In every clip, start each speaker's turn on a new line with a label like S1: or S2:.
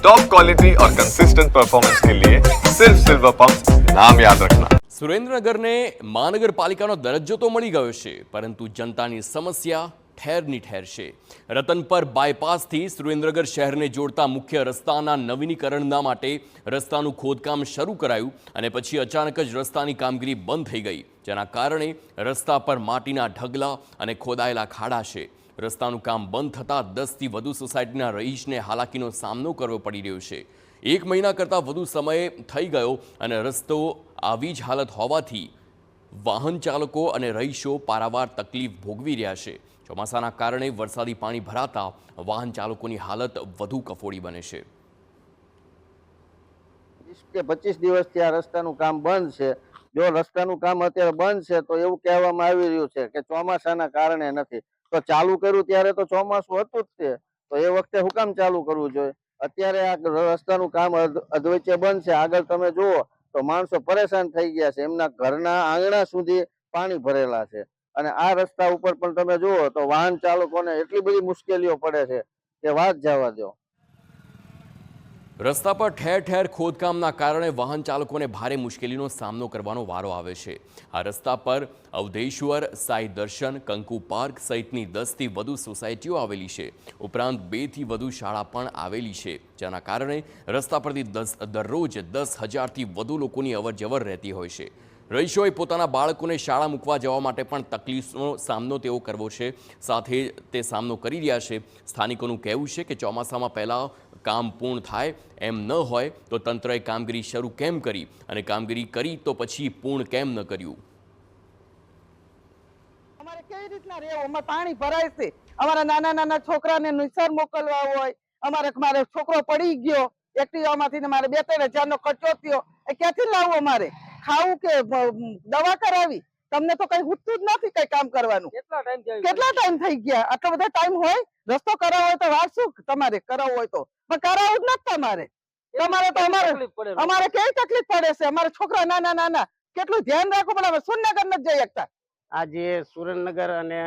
S1: Top quality और consistent performance के लिए सिर्फ सिल्वर पंप नाम याद रखना।
S2: સુરેન્દ્રનગરને મહાનગરપાલિકાનો દરજ્જો તો મળી ગયો છે, પરંતુ જનતાની સમસ્યા ઠેરની ઠેર છે। રતનપર બાયપાસથી સુરેન્દ્રનગર શહેરને જોડતા મુખ્ય રસ્તાના નવીનીકરણના માટે રસ્તાનું ખોદકામ શરૂ કરાયું અને પછી અચાનક જ રસ્તાની કામગીરી બંધ થઈ ગઈ, જેના કારણે રસ્તા પર માટીના ઢગલા અને ખોદાયેલા ખાડા છે। રસ્તાનું કામ બંધ થતાં 10થી વધુ સોસાયટીના રહીશને હાલાકીનો સામનો કરવો પડી રહ્યો છે। 1 મહિના કરતાં વધુ સમય થઈ ગયો અને રસ્તો આવી જ હાલત હોવાથી વાહન ચાલકો અને રહીશો પારાવાર તકલીફ ભોગવી રહ્યા છે। ચોમાસાના કારણે વરસાદી પાણી ભરાતા વાહન ચાલકોની હાલત વધુ કફોડી બને છે।
S3: 20 કે 25 દિવસથી આ રસ્તાનું કામ બંધ છે। જો રસ્તાનું કામ અત્યારે બંધ છે તો એવું કહેવામાં આવી રહ્યું છે કે ચોમાસાના કારણે નથી, તો ચાલુ કર્યું ત્યારે તો ચોમાસું હતું જ તે, તો એ વખતે શું કામ ચાલુ કરવું જોઈએ? અત્યારે આ રસ્તાનું કામ અધવચ્ચે બંધ છે। આગળ તમે જુઓ તો માણસો પરેશાન થઈ ગયા છે, એમના ઘરના આંગણા સુધી પાણી ભરેલા છે અને આ રસ્તા ઉપર પણ તમે જુઓ તો વાહન ચાલકોને એટલી બધી મુશ્કેલીઓ પડે છે કે વાત જવા દો।
S2: રસ્તા પર ઠેર ઠેર ખોદકામના કારણે વાહન ચાલકોને ભારે મુશ્કેલીનો સામનો કરવાનો વારો આવે છે। આ રસ્તા પર અવધેશ્વર, સાઈ દર્શન, કંકુ પાર્ક સહિતની 10થી વધુ સોસાયટીઓ આવેલી છે, ઉપરાંત 2થી વધુ શાળા પણ આવેલી છે, જેના કારણે રસ્તા પરથી દરરોજ 10,000થી વધુ લોકોની અવરજવર રહેતી હોય છે। રહીશોએ પોતાના બાળકોને શાળા મૂકવા જવા માટે પણ તકલીફનો સામનો તેઓ કરવો છે, સાથે તે સામનો કરી રહ્યા છે। સ્થાનિકોનું કહેવું છે કે ચોમાસામાં પહેલાં કામ પૂર્ણ થાય એમ ન હોય તો તંત્રએ કામગીરી શરૂ કેમ કરી અને કામગીરી કરી તો પછી પૂર્ણ કેમ ન કર્યું।
S4: અમારે કેવી રીતના રહેવું? અમારે પાણી ભરાય છે, અમારા નાના નાના છોકરાને નિસર મોકલવા હોય, મારો છોકરો પડી ગયો એક્ટિવામાંથી ને મારે 2-3 હજારનો ખર્ચો થયો, એ ક્યાંથી લાવવું? અમારે ખાવું કે દવા કરાવી? તમને તો કઈ ઉઠતું જ નથી કઈ કામ કરવાનું। કેટલા ટાઈમ થઈ ગયા? આટલો બધો ટાઈમ હોય? રસ્તો કરાવવો હોય તો વાર શું તમારે કરાવવો હોય તો? પણ કરાવવું જ નથી તમારે અમારે કેવી તકલીફ પડે છે? અમારા છોકરા નાના નાના, કેટલું ધ્યાન રાખવું પડે? અમે સુરેન્દ્રનગર નથી જઈ શકતા।
S5: આ જે સુરેન્દ્રનગર અને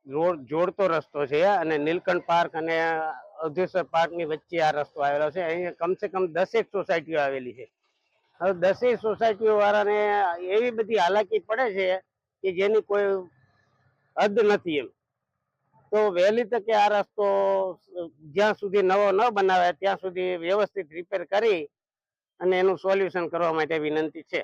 S5: રોડ જોડતો રસ્તો છે અને નીલકંઠ પાર્ક અને અવધેશ્વર પાર્ક ની વચ્ચે આ રસ્તો આવેલો છે। અહીંયા કમસે કમ 10 સોસાયટીઓ આવેલી છે। હવે 10 સોસાયટીઓ વાળાને એવી બધી હાલાકી પડે છે કે જેની કોઈ હદ નથી એમ। તો વહેલી તકે આ રસ્તો જ્યાં સુધી નવો ન બનાવે ત્યાં સુધી વ્યવસ્થિત રિપેર કરી અને એનું સોલ્યુશન કરવા માટે વિનંતી છે।